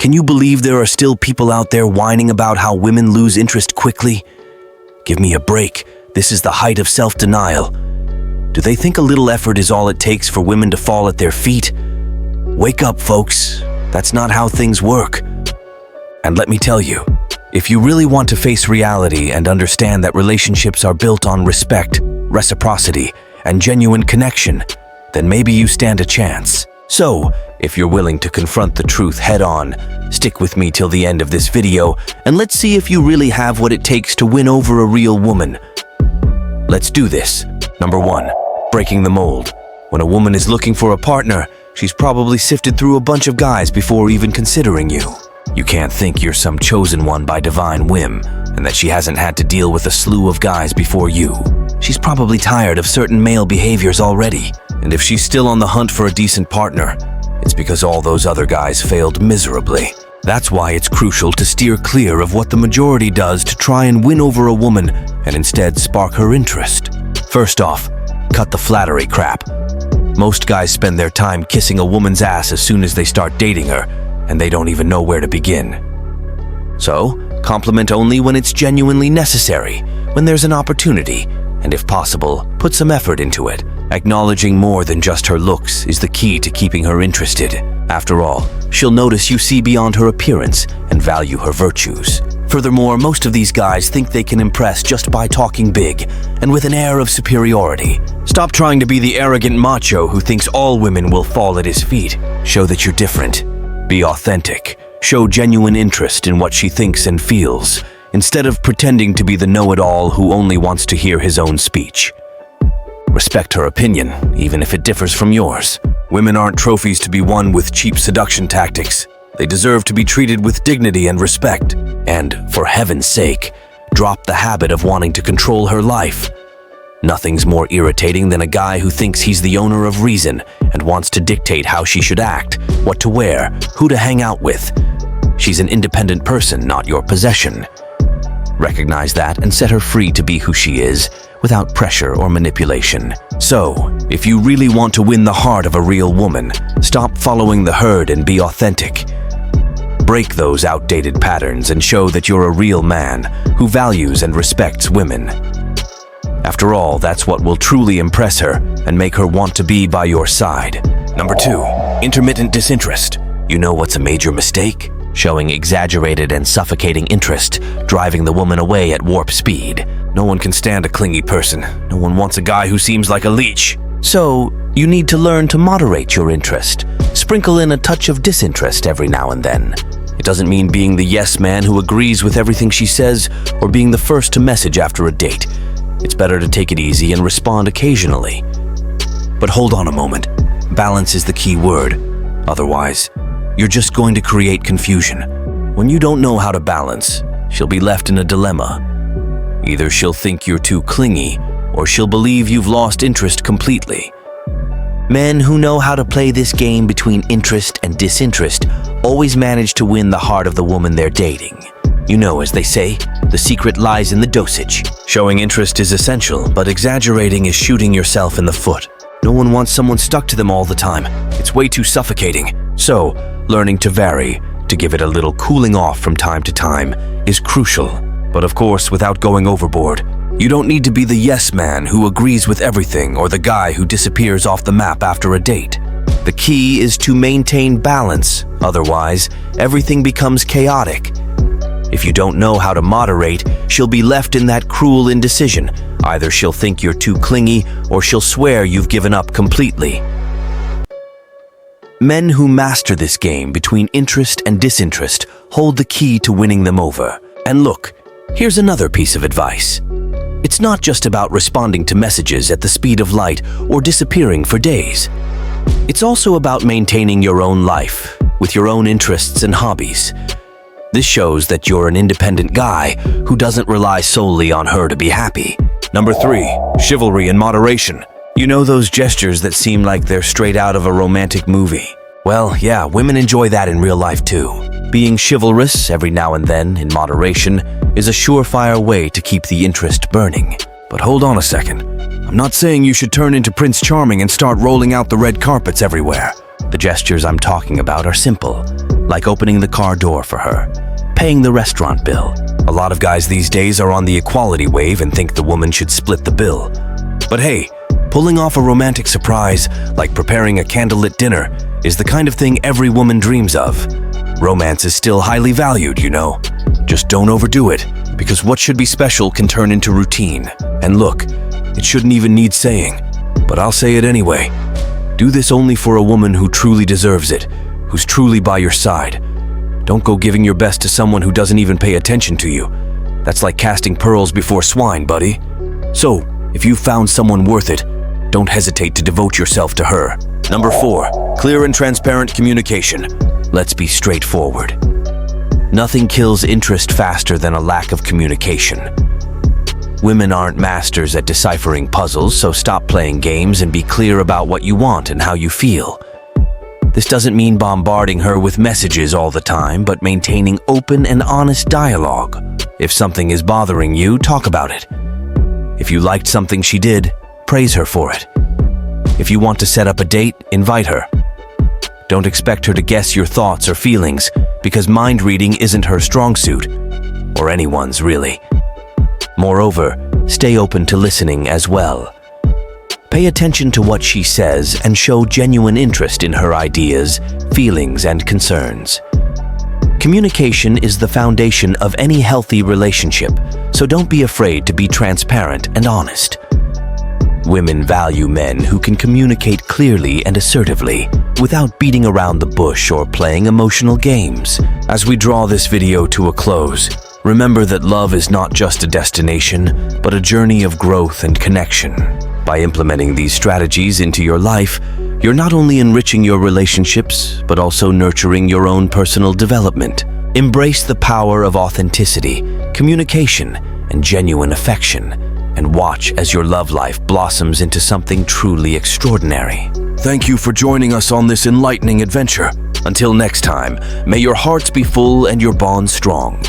Can you believe there are still people out there whining about how women lose interest quickly? Give me a break. This is the height of self-denial. Do they think a little effort is all it takes for women to fall at their feet? Wake up, folks. That's not how things work. And let me tell you, if you really want to face reality and understand that relationships are built on respect, reciprocity, and genuine connection, then maybe you stand a chance. So, if you're willing to confront the truth head-on, stick with me till the end of this video, and let's see if you really have what it takes to win over a real woman. Let's do this. Number 1, breaking the mold. When a woman is looking for a partner, she's probably sifted through a bunch of guys before even considering you. You can't think you're some chosen one by divine whim, and that she hasn't had to deal with a slew of guys before you. She's probably tired of certain male behaviors already, and if she's still on the hunt for a decent partner, it's because all those other guys failed miserably. That's why it's crucial to steer clear of what the majority does to try and win over a woman and instead spark her interest. First off, cut the flattery crap. Most guys spend their time kissing a woman's ass as soon as they start dating her, and they don't even know where to begin. So, compliment only when it's genuinely necessary, when there's an opportunity, and if possible, put some effort into it. Acknowledging more than just her looks is the key to keeping her interested. After all, she'll notice you see beyond her appearance and value her virtues. Furthermore, most of these guys think they can impress just by talking big and with an air of superiority. Stop trying to be the arrogant macho who thinks all women will fall at his feet. Show that you're different. Be authentic. Show genuine interest in what she thinks and feels, instead of pretending to be the know-it-all who only wants to hear his own speech. Respect her opinion, even if it differs from yours. Women aren't trophies to be won with cheap seduction tactics. They deserve to be treated with dignity and respect. And, for heaven's sake, drop the habit of wanting to control her life. Nothing's more irritating than a guy who thinks he's the owner of reason and wants to dictate how she should act, what to wear, who to hang out with. She's an independent person, not your possession. Recognize that and set her free to be who she is, without pressure or manipulation. So, if you really want to win the heart of a real woman, stop following the herd and be authentic. Break those outdated patterns and show that you're a real man who values and respects women. After all, that's what will truly impress her and make her want to be by your side. Number 2, intermittent disinterest. You know what's a major mistake? Showing exaggerated and suffocating interest, driving the woman away at warp speed. No one can stand a clingy person. No one wants a guy who seems like a leech. So, you need to learn to moderate your interest. Sprinkle in a touch of disinterest every now and then. It doesn't mean being the yes man who agrees with everything she says or being the first to message after a date. It's better to take it easy and respond occasionally. But hold on a moment. Balance is the key word. Otherwise, you're just going to create confusion. When you don't know how to balance, she'll be left in a dilemma. Either she'll think you're too clingy, or she'll believe you've lost interest completely. Men who know how to play this game between interest and disinterest always manage to win the heart of the woman they're dating. You know, as they say, the secret lies in the dosage. Showing interest is essential, but exaggerating is shooting yourself in the foot. No one wants someone stuck to them all the time. It's way too suffocating. So, learning to vary, to give it a little cooling off from time to time, is crucial. But of course, without going overboard. You don't need to be the yes man who agrees with everything or the guy who disappears off the map after a date. The key is to maintain balance. Otherwise, everything becomes chaotic. If you don't know how to moderate, she'll be left in that cruel indecision. Either she'll think you're too clingy or she'll swear you've given up completely. Men who master this game between interest and disinterest hold the key to winning them over. And look, here's another piece of advice. It's not just about responding to messages at the speed of light or disappearing for days. It's also about maintaining your own life, with your own interests and hobbies. This shows that you're an independent guy who doesn't rely solely on her to be happy. Number 3, chivalry and moderation. You know those gestures that seem like they're straight out of a romantic movie? Well, yeah, women enjoy that in real life too. Being chivalrous every now and then, in moderation, is a surefire way to keep the interest burning. But hold on a second. I'm not saying you should turn into Prince Charming and start rolling out the red carpets everywhere. The gestures I'm talking about are simple, like opening the car door for her, paying the restaurant bill. A lot of guys these days are on the equality wave and think the woman should split the bill. But hey, pulling off a romantic surprise, like preparing a candlelit dinner, is the kind of thing every woman dreams of. Romance is still highly valued, you know. Just don't overdo it, because what should be special can turn into routine. And look, it shouldn't even need saying, but I'll say it anyway. Do this only for a woman who truly deserves it, who's truly by your side. Don't go giving your best to someone who doesn't even pay attention to you. That's like casting pearls before swine, buddy. So, if you've found someone worth it, don't hesitate to devote yourself to her. Number 4, clear and transparent communication. Let's be straightforward. Nothing kills interest faster than a lack of communication. Women aren't masters at deciphering puzzles, so stop playing games and be clear about what you want and how you feel. This doesn't mean bombarding her with messages all the time, but maintaining open and honest dialogue. If something is bothering you, talk about it. If you liked something she did, praise her for it. If you want to set up a date, invite her. Don't expect her to guess your thoughts or feelings, because mind reading isn't her strong suit, or anyone's really. Moreover, stay open to listening as well. Pay attention to what she says and show genuine interest in her ideas, feelings, and concerns. Communication is the foundation of any healthy relationship, so don't be afraid to be transparent and honest. Women value men who can communicate clearly and assertively, without beating around the bush or playing emotional games. As we draw this video to a close, remember that love is not just a destination, but a journey of growth and connection. By implementing these strategies into your life, you're not only enriching your relationships, but also nurturing your own personal development. Embrace the power of authenticity, communication, and genuine affection, and watch as your love life blossoms into something truly extraordinary. Thank you for joining us on this enlightening adventure. Until next time, may your hearts be full and your bonds strong.